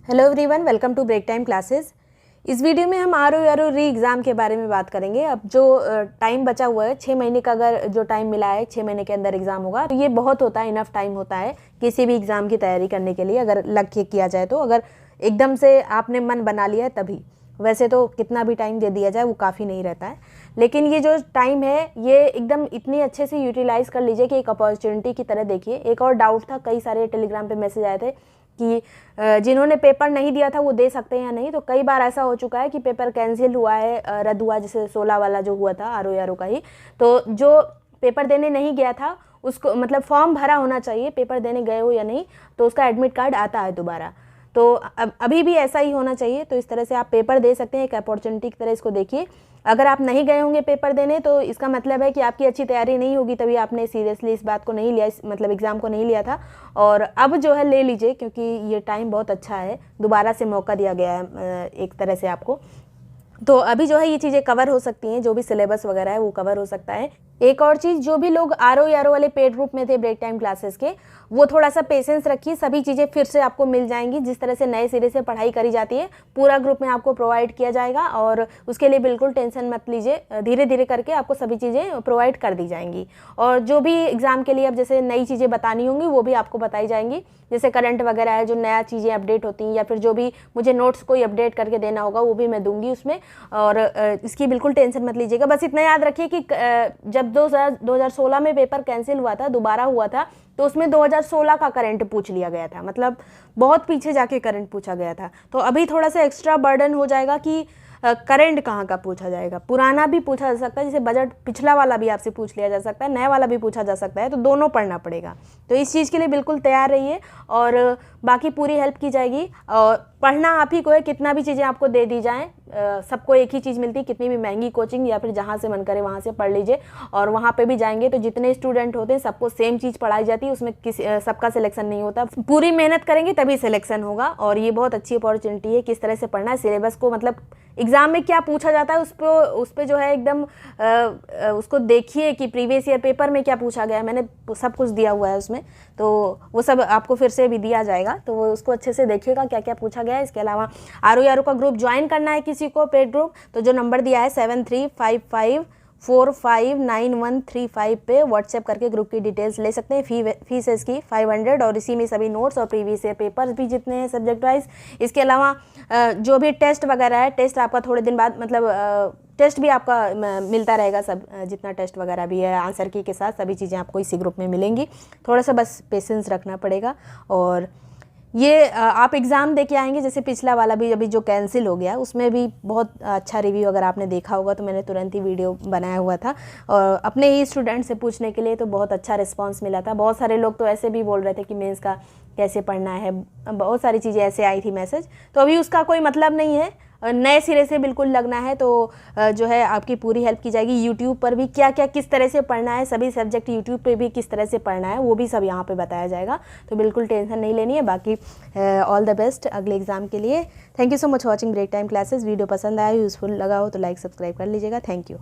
Hello everyone, welcome to break time classes. इस video में हम आर री एग्ज़ाम के बारे में बात करेंगे। अब जो टाइम बचा हुआ है 6 महीने का, अगर जो टाइम मिला है 6 महीने के अंदर एग्ज़ाम होगा, तो ये बहुत होता है, इनफ टाइम होता है किसी भी एग्ज़ाम की तैयारी करने के लिए, अगर लग के किया जाए तो। अगर एकदम से आपने मन बना लिया है तभी, वैसे तो कितना भी टाइम दे दिया जाए वो काफ़ी नहीं रहता है। लेकिन ये जो टाइम है ये एकदम इतनी अच्छे से यूटिलाइज़ कर लीजिए कि एक अपॉर्चुनिटी की तरह देखिए। एक और डाउट था, कई सारे टेलीग्राम पे मैसेज आए थे कि जिन्होंने पेपर नहीं दिया था वो दे सकते हैं या नहीं। तो कई बार ऐसा हो चुका है कि पेपर कैंसिल हुआ है, रद्द हुआ, जैसे 16 वाला जो हुआ था आर का ही। तो जो पेपर देने नहीं गया था उसको, मतलब फॉर्म भरा होना चाहिए, पेपर देने गए हो या नहीं, तो उसका एडमिट कार्ड आता है दोबारा। तो अभी भी ऐसा ही होना चाहिए। तो इस तरह से आप पेपर दे सकते हैं, एक अपॉर्चुनिटी की तरह इसको देखिए। अगर आप नहीं गए होंगे पेपर देने तो इसका मतलब है कि आपकी अच्छी तैयारी नहीं होगी, तभी आपने सीरियसली इस बात को नहीं लिया, मतलब एग्ज़ाम को नहीं लिया था। और अब जो है ले लीजिए, क्योंकि ये टाइम बहुत अच्छा है, दोबारा से मौका दिया गया है एक तरह से आपको। तो अभी जो है ये चीज़ें कवर हो सकती हैं, जो भी सिलेबस वगैरह है वो कवर हो सकता है। एक और चीज़, जो भी लोग आर वाले पेड ग्रुप में थे ब्रेक टाइम क्लासेस के, वो थोड़ा सा पेशेंस रखिए, सभी चीज़ें फिर से आपको मिल जाएंगी। जिस तरह से नए सिरे से पढ़ाई करी जाती है पूरा ग्रुप में आपको प्रोवाइड किया जाएगा, और उसके लिए बिल्कुल टेंशन मत लीजिए, धीरे धीरे करके आपको सभी चीज़ें प्रोवाइड कर दी जाएंगी। और जो भी एग्ज़ाम के लिए अब जैसे नई चीज़ें बतानी होंगी वो भी आपको बताई जाएंगी, जैसे करंट वगैरह है, जो नया चीज़ें अपडेट होती हैं, या फिर जो भी मुझे नोट्स कोई अपडेट करके देना होगा वो भी मैं दूंगी उसमें। और इसकी बिल्कुल टेंशन मत लीजिएगा। बस इतना याद रखिए कि जब 2016 में पेपर कैंसिल हुआ था, दोबारा हुआ था, तो उसमें 2016 का करंट पूछ लिया गया था, मतलब बहुत पीछे जाके करंट पूछा गया था। तो अभी थोड़ा सा एक्स्ट्रा बर्डन हो जाएगा कि करंट कहाँ का पूछा जाएगा। पुराना भी पूछा जा सकता है, जैसे बजट पिछला वाला भी आपसे पूछ लिया जा सकता है, नया वाला भी पूछा जा सकता है, तो दोनों पढ़ना पड़ेगा। तो इस चीज़ के लिए बिल्कुल तैयार रहिए, और बाकी पूरी हेल्प की जाएगी। और पढ़ना आप ही को है, कितना भी चीज़ें आपको दे दी जाएँ, सबको एक ही चीज़ मिलती है, कितनी भी महंगी कोचिंग या फिर जहाँ से मन करे वहाँ से पढ़ लीजिए। और वहाँ पे भी जाएंगे तो जितने स्टूडेंट होते हैं सबको सेम चीज़ पढ़ाई जाती है, उसमें किसी सबका सिलेक्शन नहीं होता। पूरी मेहनत करेंगे तभी सिलेक्शन होगा, और ये बहुत अच्छी अपॉर्चुनिटी है। किस तरह से पढ़ना है, सिलेबस को, मतलब एग्ज़ाम में क्या पूछा जाता है उस पर जो है एकदम उसको देखिए कि प्रीवियस ईयर पेपर में क्या पूछा गया है। मैंने सब कुछ दिया हुआ है उसमें, तो वो सब आपको फिर से भी दिया जाएगा, तो वो उसको अच्छे से देखिएगा क्या क्या पूछा गया है। इसके अलावा आर का ग्रुप ज्वाइन करना है किसी को, पेड ग्रुप, तो जो नंबर दिया है 7355459135 पे व्हाट्सएप करके ग्रुप की डिटेल्स ले सकते हैं। फीस है इसकी 500, और इसी में सभी नोट्स और प्रीवियस ईयर पेपर्स भी जितने हैं सब्जेक्ट वाइज। इसके अलावा जो भी टेस्ट वगैरह है, टेस्ट आपका थोड़े दिन बाद, मतलब टेस्ट भी आपका मिलता रहेगा, सब जितना टेस्ट वगैरह भी है आंसर की के साथ सभी चीज़ें आपको इसी ग्रुप में मिलेंगी। थोड़ा सा बस पेशेंस रखना पड़ेगा। और ये आप एग्ज़ाम दे के आएंगे, जैसे पिछला वाला भी अभी जो कैंसिल हो गया उसमें भी बहुत अच्छा रिव्यू अगर आपने देखा होगा, तो मैंने तुरंत ही वीडियो बनाया हुआ था, और अपने ही स्टूडेंट से पूछने के लिए, तो बहुत अच्छा रिस्पांस मिला था। बहुत सारे लोग तो ऐसे भी बोल रहे थे कि मेंस का कैसे पढ़ना है, बहुत सारी चीज़ें ऐसे आई थी मैसेज। तो अभी उसका कोई मतलब नहीं है, नए सिरे से बिल्कुल लगना है, तो जो है आपकी पूरी हेल्प की जाएगी। यूट्यूब पर भी क्या क्या किस तरह से पढ़ना है, सभी सब्जेक्ट यूट्यूब पे भी किस तरह से पढ़ना है वो भी सब यहाँ पे बताया जाएगा, तो बिल्कुल टेंशन नहीं लेनी है। बाकी ऑल द बेस्ट अगले एग्जाम के लिए। Thank you so much watching break time classes. Video पसंद आया, यूज़फुल लगा हो तो लाइक सब्सक्राइब कर लीजिएगा। Thank you.